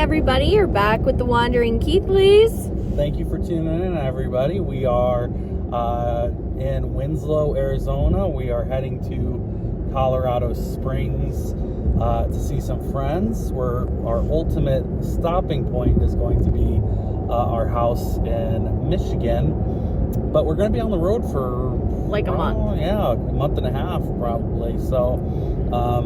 everybody, you're back with the Wandering Keithleys. Thank you for tuning in, everybody. We are in Winslow, Arizona. We are heading to Colorado Springs to see some friends. Our ultimate stopping point is going to be our house in Michigan, but we're going to be on the road for like a month. Yeah, a month and a half probably. So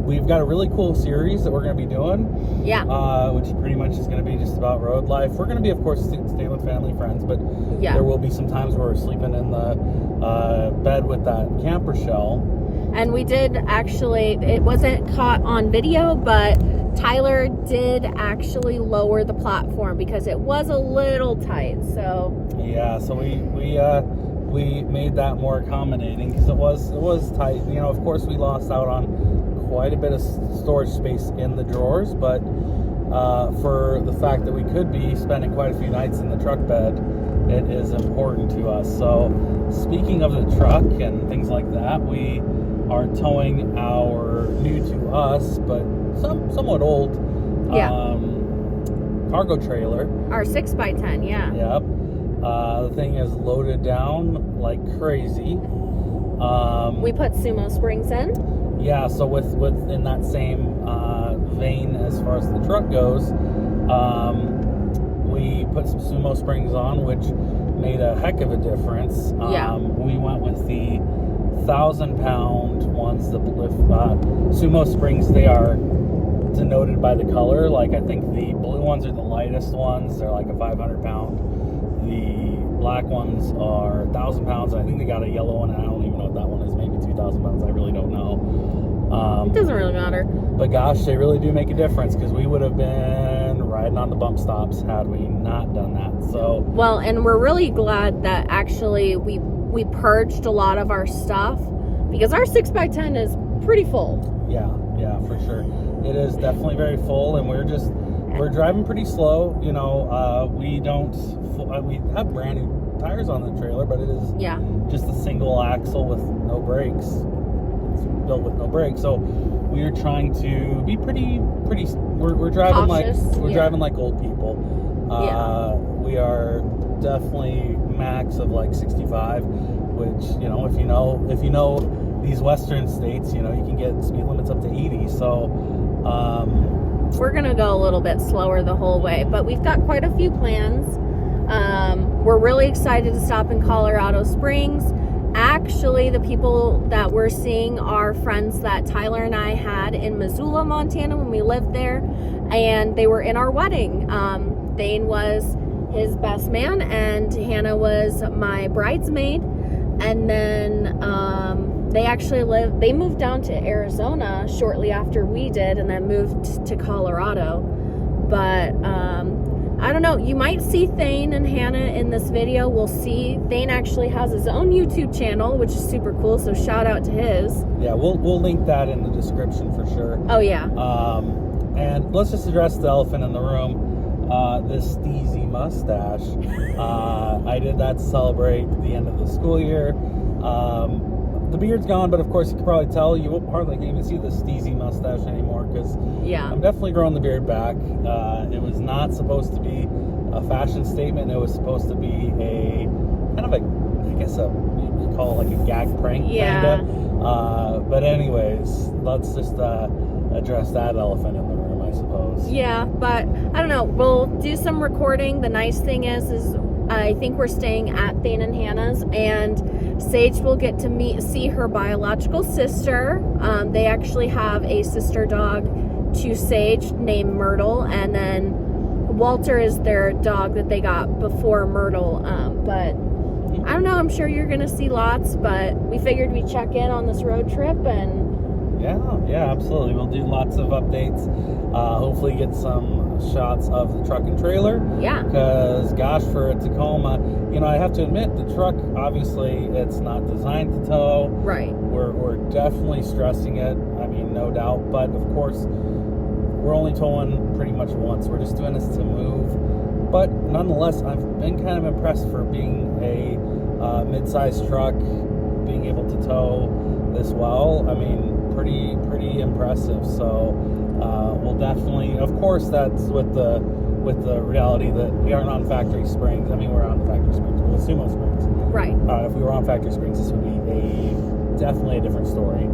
we've got a really cool series that we're going to be doing. Yeah. Which pretty much is going to be just about road life. We're going to be, of course, staying with family and friends, but yeah, there will be some times where we're sleeping in the bed with that camper shell. And we did actually, it wasn't caught on video, but Tyler did actually lower the platform because it was a little tight. So yeah, so we made that more accommodating because it was tight. You know, of course, we lost out on quite a bit of storage space in the drawers, but for the fact that we could be spending quite a few nights in the truck bed, it is important to us. So speaking of the truck and things like that, we are towing our new to us but somewhat old cargo trailer, our 6x10. Yep. The thing is loaded down like crazy. We put sumo springs in. Yeah, so with in that same vein as far as the truck goes, we put some sumo springs on, which made a heck of a difference. We went with the 1,000-pound ones, the sumo springs. They are denoted by the color. Like, I think the blue ones are the lightest ones. They're like a 500-pound. The black ones are 1,000 pounds. I think they got a yellow one, and I don't even know what that one is. Maybe 2,000 pounds. I really don't know. It doesn't really matter. But gosh, they really do make a difference, because we would have been riding on the bump stops had we not done that. So well, and we're really glad that actually we purged a lot of our stuff, because our 6x10 is pretty full. Yeah, for sure. It is definitely very full, and we're driving pretty slow. You know, we have brand new tires on the trailer, but it is just a single axle with no brakes. It's built with no brakes, so we're trying to be pretty. We're driving cautious. Driving like old people. We are definitely max of like 65, which, you know, if you know these western states, you know, you can get speed limits up to 80. So we're gonna go a little bit slower the whole way, but we've got quite a few plans. We're really excited to stop in Colorado Springs. Actually, the people that we're seeing are friends that Tyler and I had in Missoula, Montana when we lived there, and they were in our wedding. Thane was his best man, and Hannah was my bridesmaid. And then they moved down to Arizona shortly after we did, and then moved to Colorado. But I don't know, you might see Thane and Hannah in this video. We'll see. Thane actually has his own YouTube channel, which is super cool, so shout out to his. Yeah, we'll link that in the description for sure. Oh yeah. And let's just address the elephant in the room. This steezy mustache. I did that to celebrate the end of the school year. The beard's gone, but of course you can probably tell, you hardly can even see the steezy mustache anymore, because I'm definitely growing the beard back. It was not supposed to be a fashion statement. It was supposed to be a kind of a, I guess you could call it like a gag prank. Yeah. But anyways, let's just address that elephant in the room, I suppose. Yeah, but I don't know. We'll do some recording. The nice thing is I think we're staying at Thane and Hannah's, and Sage will get to see her biological sister. They actually have a sister dog to Sage named Myrtle, and then Walter is their dog that they got before Myrtle. But I don't know. I'm sure you're going to see lots, but we figured we'd check in on this road trip and. Yeah, absolutely. We'll do lots of updates. Hopefully get some shots of the truck and trailer. Yeah. Because, gosh, for a Tacoma, you know, I have to admit, the truck, obviously, it's not designed to tow. Right. We're definitely stressing it. I mean, no doubt. But, of course, we're only towing pretty much once. We're just doing this to move. But, nonetheless, I've been kind of impressed for being a mid-sized truck, being able to tow this well. I mean, pretty impressive. So we'll definitely, of course, that's with the with the reality that we aren't on Factory Springs. I mean, we're on the Factory Springs, we're the Sumo Springs. Right. If we were on Factory Springs, this would be definitely a different story.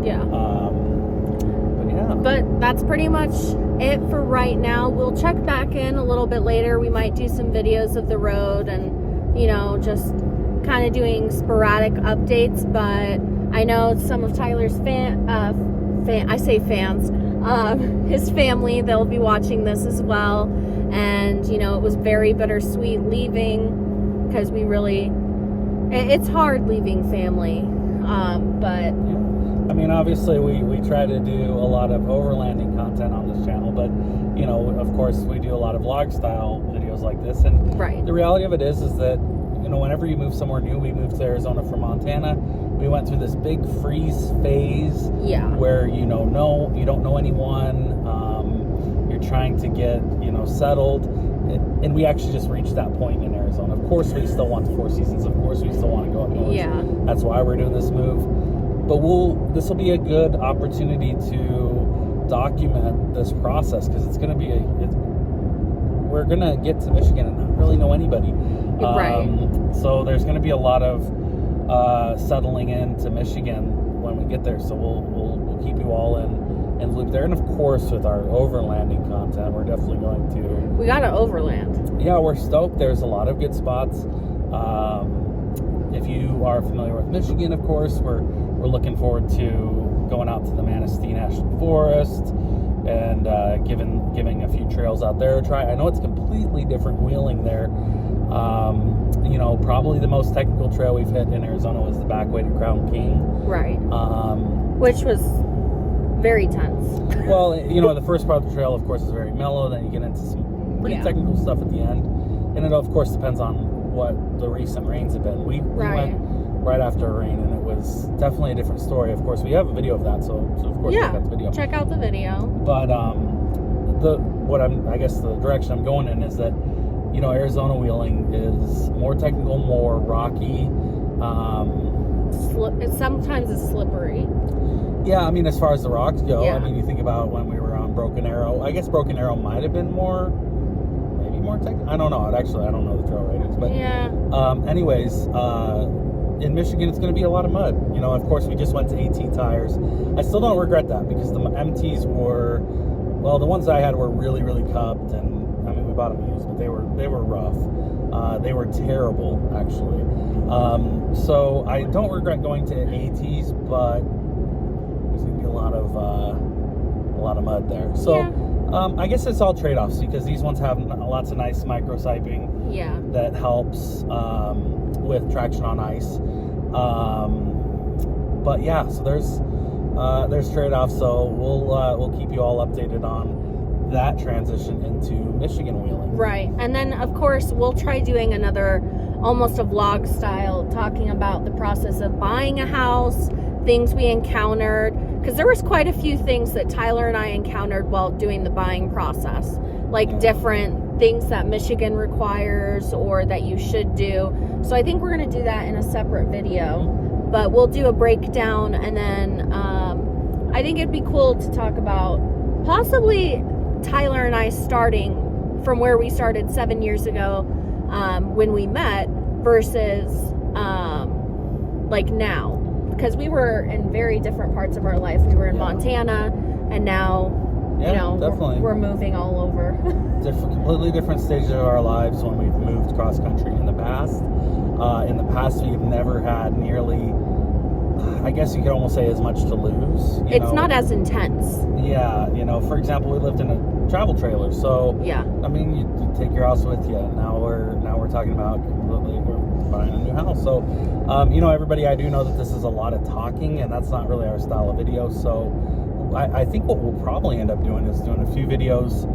Yeah. But yeah. But that's pretty much it for right now. We'll check back in a little bit later. We might do some videos of the road and, you know, just kind of doing sporadic updates. But I know some of Tyler's his family, they'll be watching this as well. And, you know, it was very bittersweet leaving because it's hard leaving family. But I mean, obviously we try to do a lot of overlanding content on this channel, but, you know, of course we do a lot of vlog style videos like this. And right. The reality of it is that, you know, whenever you move somewhere new, we moved to Arizona from Montana. We went through this big freeze phase where you don't know anyone. You're trying to get, you know, settled, and we actually just reached that point in Arizona. Of course, we still want the Four Seasons. Of course, we still want to go up north. Yeah. That's why we're doing this move. But this will be a good opportunity to document this process because it's going to be we're going to get to Michigan and not really know anybody. Right. So there's going to be a lot of settling into Michigan when we get there. So we'll keep you all in loop there. And of course, with our overlanding content, we're definitely going to. We got to overland. Yeah, we're stoked. There's a lot of good spots. If you are familiar with Michigan, of course, we're looking forward to going out to the Manistee National Forest and giving a few trails out there a try. I know it's completely different wheeling there. You know, probably the most technical trail we've hit in Arizona was the back way to Crown King. Right. Which was very tense. Well, you know, the first part of the trail, of course, is very mellow. Then you get into some pretty technical stuff at the end. And it, of course, depends on what the recent rains have been. We went right after a rain, and it was definitely a different story. Of course, we have a video of that, so of course check out the video. Check out the video. But I guess the direction I'm going in is that, you know, Arizona wheeling is more technical, more rocky. Sometimes it's slippery. Yeah, I mean, as far as the rocks go, Yeah. I mean, you think about when we were on Broken Arrow. I guess Broken Arrow might have been more technical. I don't know. I don't know the trail ratings, but anyways, in Michigan, it's going to be a lot of mud. You know, of course, we just went to AT tires. I still don't regret that because the MTs were, well, the ones I had were really, really cupped, and I mean, we bought them used, but they were rough. They were terrible, actually. So I don't regret going to ATs, but there's going to be a lot of mud there. So. I guess it's all trade-offs because these ones have lots of nice micro-siping that helps with traction on ice. But yeah, so there's trade-offs. So we'll keep you all updated on that transition into Michigan wheeling. Right, and then of course we'll try doing another almost a vlog style talking about the process of buying a house, things we encountered. Because there was quite a few things that Tyler and I encountered while doing the buying process. Like different things that Michigan requires or that you should do. So I think we're going to do that in a separate video. But we'll do a breakdown. And then I think it'd be cool to talk about possibly Tyler and I starting from where we started 7 years ago when we met versus like now. Because we were in very different parts of our life. We were in Montana, and now, we're moving all over. Completely different stages of our lives when we've moved cross country in the past. We've never had nearly, I guess you could almost say, as much to lose. It's not as intense. Yeah, for example, we lived in a travel trailer, so I mean, you take your house with you. Now we're talking about we're buying a new house. So, everybody, I do know that this is a lot of talking, and that's not really our style of video. So, I think what we'll probably end up doing is doing a few videos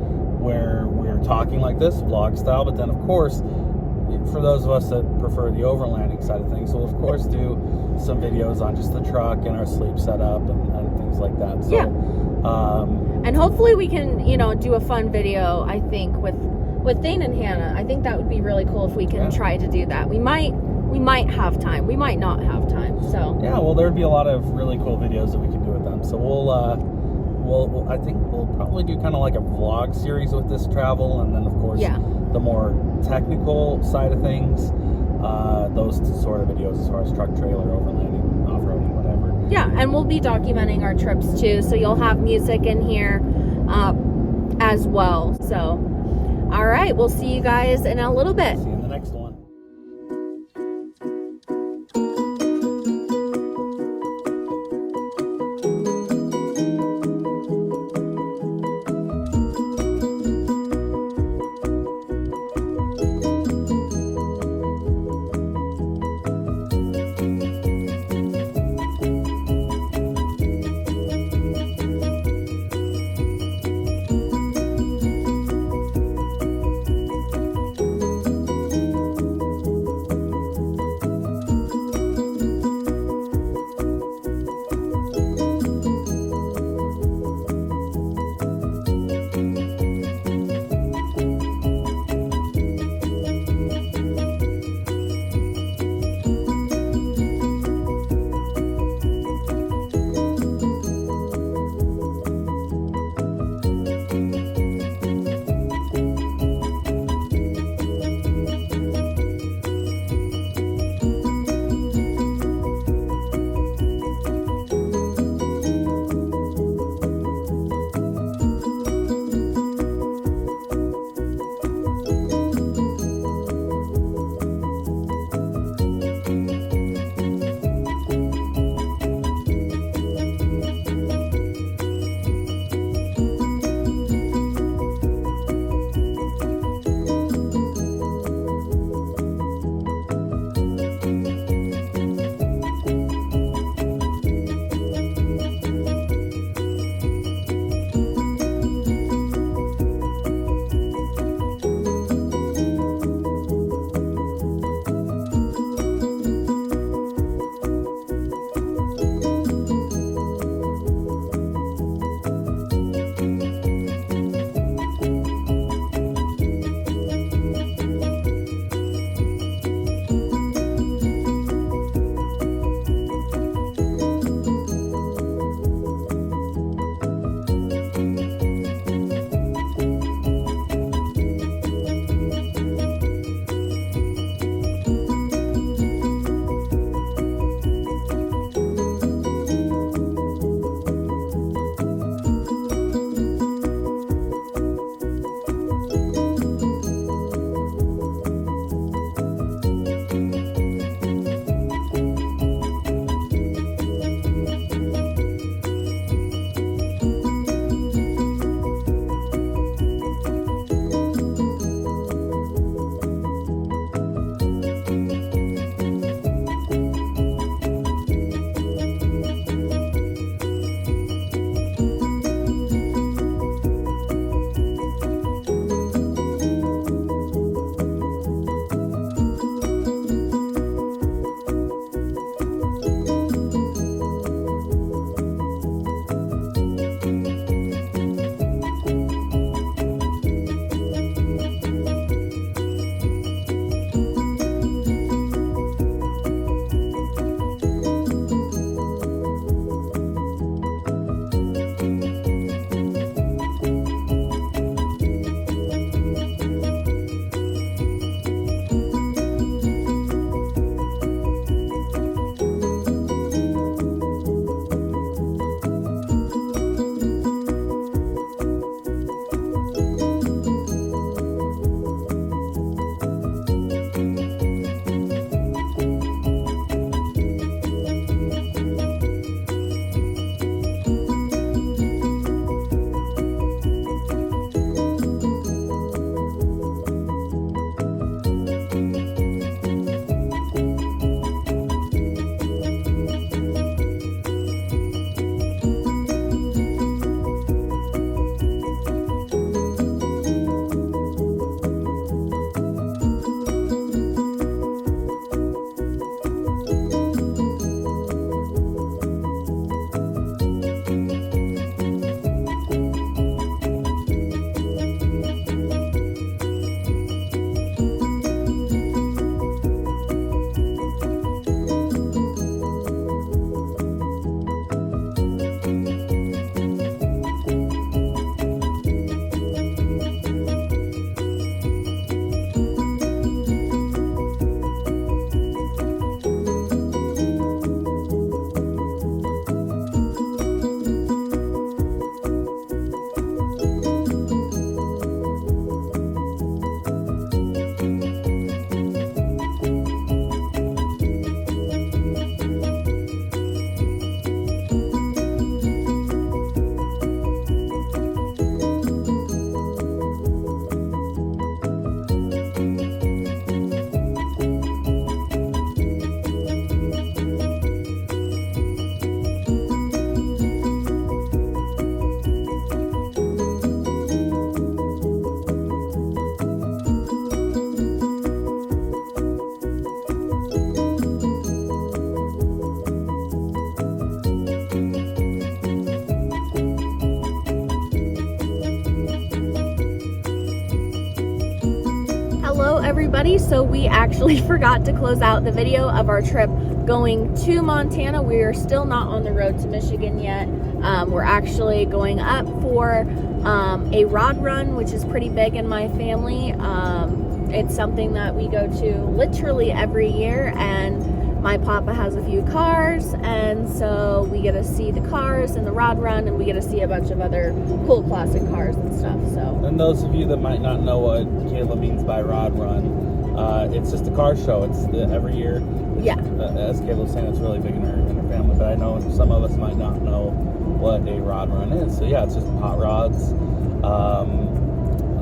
where we're talking like this, vlog style. But then, of course, for those of us that prefer the overlanding side of things, we'll of course do some videos on just the truck and our sleep setup and things like that. So, and hopefully we can, do a fun video, I think, with Thane and Hannah. I think that would be really cool if we can try to do that. We might have time. We might not have time. So well, there'd be a lot of really cool videos that we can do with them. So we'll I think we'll probably do kind of like a vlog series with this travel, and then of course Yeah. the more technical side of things, those sort of videos as far as truck, trailer, overlanding, off-roading, whatever. Yeah, and we'll be documenting our trips too, so you'll have music in here as well. So, all right, we'll see you guys in a little bit. See you in the next one. everybody. So we actually forgot to close out the video of our trip going to Montana. We are still not on the road to Michigan yet. We're actually going up for a rod run, which is pretty big in my family. It's something that we go to literally every year, and my papa has a few cars, and so we get to see the cars and the rod run, and we get to see a bunch of other cool classic cars and stuff. So, and those of you that might not know what Kayla means by rod run, it's just a car show. It's every year. Yeah. As Kayla was saying, it's really big in her family, but I know some of us might not know what a rod run is. So yeah, it's just hot rods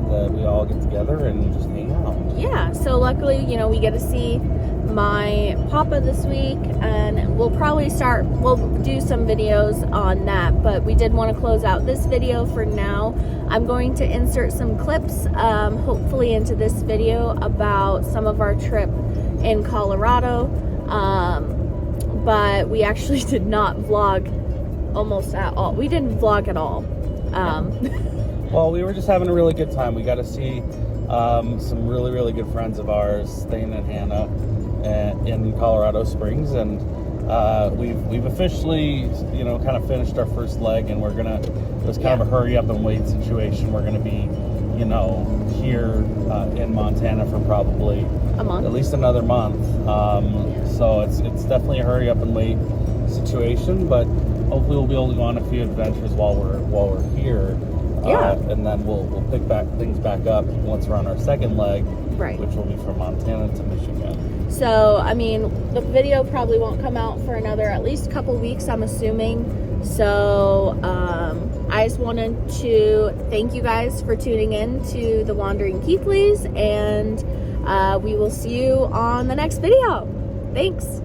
that we all get together and just hang out. Yeah, so luckily, you know, we get to see my papa this week, and we'll do some videos on that, but we did want to close out this video for now. I'm going to insert some clips, hopefully into this video about some of our trip in Colorado, but we actually did not vlog almost at all. We didn't vlog at all. Well, we were just having a really good time. We got to see some really, really good friends of ours staying in Hannah in Colorado Springs, and we've officially, you know, kind of finished our first leg, and it was kind of a hurry up and wait situation. We're gonna be, you know, here in Montana for probably a month, at least another month. So it's definitely a hurry up and wait situation, but hopefully we'll be able to go on a few adventures while we're here. And then we'll pick things back up once we're on our second leg, right, which will be from Montana to Michigan. So, I mean, the video probably won't come out for another at least couple weeks, I'm assuming. So, I just wanted to thank you guys for tuning in to the Wandering Keithleys, and we will see you on the next video. Thanks.